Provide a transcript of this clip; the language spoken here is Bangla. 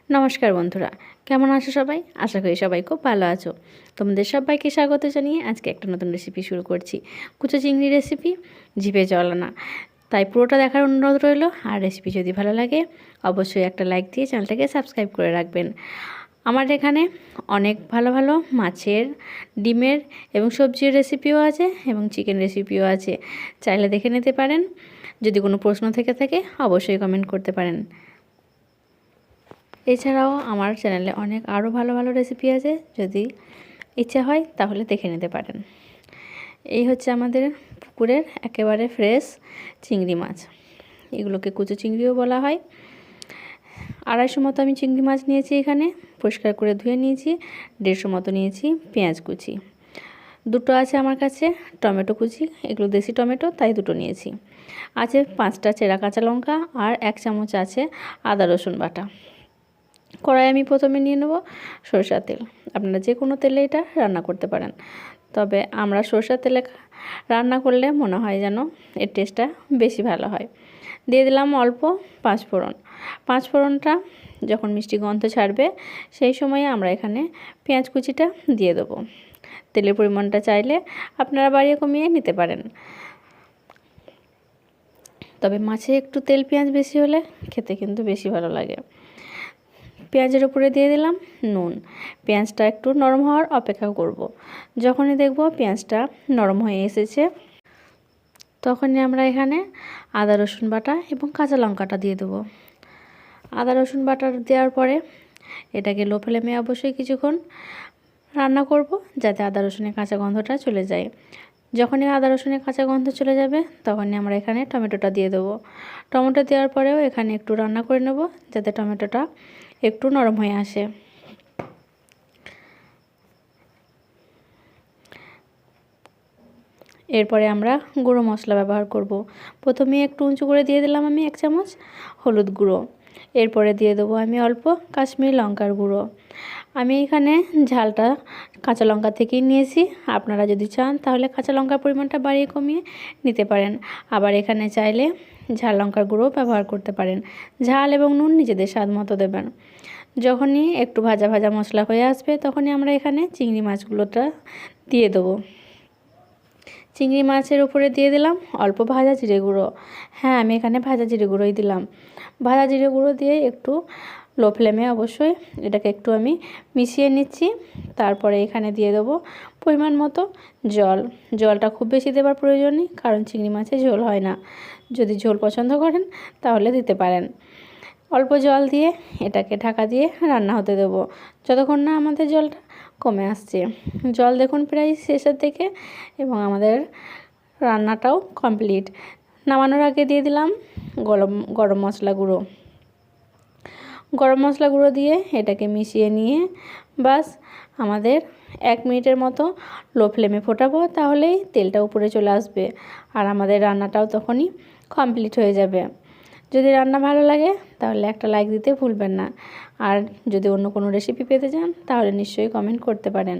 নমস্কার বন্ধুরা, কেমন আছো সবাই? আশা করি সবাই খুব ভালো আছো। তোমাদের সবাইকে স্বাগত জানিয়ে আজকে একটা নতুন রেসিপি শুরু করছি। কুচো চিংড়ি রেসিপি, জিভে জল আনা। তাই পুরোটা দেখার অনুরোধ রইল। আর রেসিপি যদি ভালো লাগে অবশ্যই একটা লাইক দিয়ে চ্যানেলটাকে সাবস্ক্রাইব করে রাখবেন। আমার এখানে অনেক ভালো ভালো মাছের, ডিমের এবং সবজির রেসিপিও আছে এবং চিকেন রেসিপিও আছে, চাইলে দেখে নিতে পারেন। যদি কোনো প্রশ্ন থেকে থাকে অবশ্যই কমেন্ট করতে পারেন। এছাড়াও আমার চ্যানেলে অনেক আরও ভালো ভালো রেসিপি আছে, যদি ইচ্ছা হয় তাহলে দেখে নিতে পারেন। এই হচ্ছে আমাদের পুকুরের একেবারে ফ্রেশ চিংড়ি মাছ। এগুলোকে কুচো চিংড়িও বলা হয়। 250 মতো আমি চিংড়ি মাছ নিয়েছি, এখানে পরিষ্কার করে ধুয়ে নিয়েছি। 150 মতো নিয়েছি পেঁয়াজ কুচি। দুটো আছে আমার কাছে টমেটো কুচি, এগুলো দেশি টমেটো তাই দুটো নিয়েছি। আছে 5টা চেরা কাঁচা লঙ্কা আর 1 চামচ আছে আদা রসুন বাটা। কড়াই আমি প্রথমে নিয়ে নেব সরষের তেল। আপনারা যে কোনো তেলে এটা রান্না করতে পারেন, তবে আমরা সরষের তেলে রান্না করলে মনে হয় যেন এর টেস্টটা বেশি ভালো হয়। দিয়ে দিলাম অল্প পাঁচফোড়ন। পাঁচফোড়নটা যখন মিষ্টি গন্ধ ছাড়বে সেই সময়ে আমরা এখানে পেঁয়াজ কুচিটা দিয়ে দেবো। তেলের পরিমাণটা চাইলে আপনারা বাড়িয়ে কমিয়ে নিতে পারেন, তবে মাছে একটু তেল পেঁয়াজ বেশি হলে খেতে কিন্তু বেশি ভালো লাগে। পেঁয়াজের উপরে দিয়ে দিলাম নুন। পেঁয়াজটা একটু নরম হওয়ার অপেক্ষা করব। যখনই দেখব পেঁয়াজটা নরম হয়ে এসেছে তখনই আমরা এখানে আদা রসুন বাটা এবং কাঁচা লঙ্কাটা দিয়ে দেবো। আদা রসুন বাটা দেওয়ার পরে এটাকে লো ফ্লেমে অবশ্যই কিছুক্ষণ রান্না করব, যাতে আদা রসুনের কাঁচা গন্ধটা চলে যায়। যখনই আদা রসুনের কাঁচা গন্ধ চলে যাবে তখনই আমরা এখানে টমেটোটা দিয়ে দেবো। টমেটো দেওয়ার পরেও এখানে একটু রান্না করে নেব, যাতে টমেটোটা একটু নরম হয়ে আসে। এরপরে আমরা গুঁড়ো মশলা ব্যবহার করব। প্রথমে একটু উঁচু করে দিয়ে দিলাম আমি 1 চামচ হলুদ গুঁড়ো। এরপরে দিয়ে দেবো আমি অল্প কাশ্মীরি লঙ্কার গুঁড়ো। আমি এখানে ঝালটা কাঁচা লঙ্কা থেকেই নিয়েছি। আপনারা যদি চান তাহলে কাঁচা লঙ্কার পরিমাণটা বাড়িয়ে কমিয়ে নিতে পারেন। আবার এখানে চাইলে ঝাল লঙ্কার গুঁড়ো ব্যবহার করতে পারেন। ঝাল এবং নুন নিজেদের স্বাদ মতো দেবেন। যখনই একটু ভাজা ভাজা মশলা হয়ে আসবে তখনই আমরা এখানে চিংড়ি মাছগুলোটা দিয়ে দেবো। চিংড়ি মাছের উপরে দিয়ে দিলাম অল্প ভাজা জিরে গুঁড়ো। হ্যাঁ, আমি এখানে ভাজা জিরে গুঁড়োই দিলাম। ভাজা জিরে গুঁড়ো দিয়ে একটু লো ফ্লেমে অবশ্যই এটাকে একটু আমি মিশিয়ে নিচ্ছি। তারপরে এখানে দিয়ে দেবো পরিমাণ মতো জল। জলটা খুব বেশি দেওয়ার প্রয়োজন নেই, কারণ চিংড়ি মাছে ঝোল হয় না। যদি ঝোল পছন্দ করেন তাহলে দিতে পারেন। অল্প জল দিয়ে এটাকে ঢাকা দিয়ে রান্না হতে দেবো যতক্ষণ না আমাদের জলটা কমে আসছে। জল দেখুন প্রায় শেষের দিকে এবং আমাদের রান্নাটাও কমপ্লিট। নামানোর আগে দিয়ে দিলাম গরম মশলা গুঁড়ো। গরম মশলা গুঁড়ো দিয়ে এটাকে মিশিয়ে নিয়ে বাস আমাদের 1 মিনিটের মতো লো ফ্লেমে ফোটাবো, তাহলেই তেলটা উপরে চলে আসবে আর আমাদের রান্নাটাও তখনই কমপ্লিট হয়ে যাবে। যদি রান্না ভালো লাগে তাহলে একটা লাইক দিতে ভুলবেন না। আর যদি অন্য কোনো রেসিপি পেতে চান তাহলে নিশ্চয়ই কমেন্ট করতে পারেন।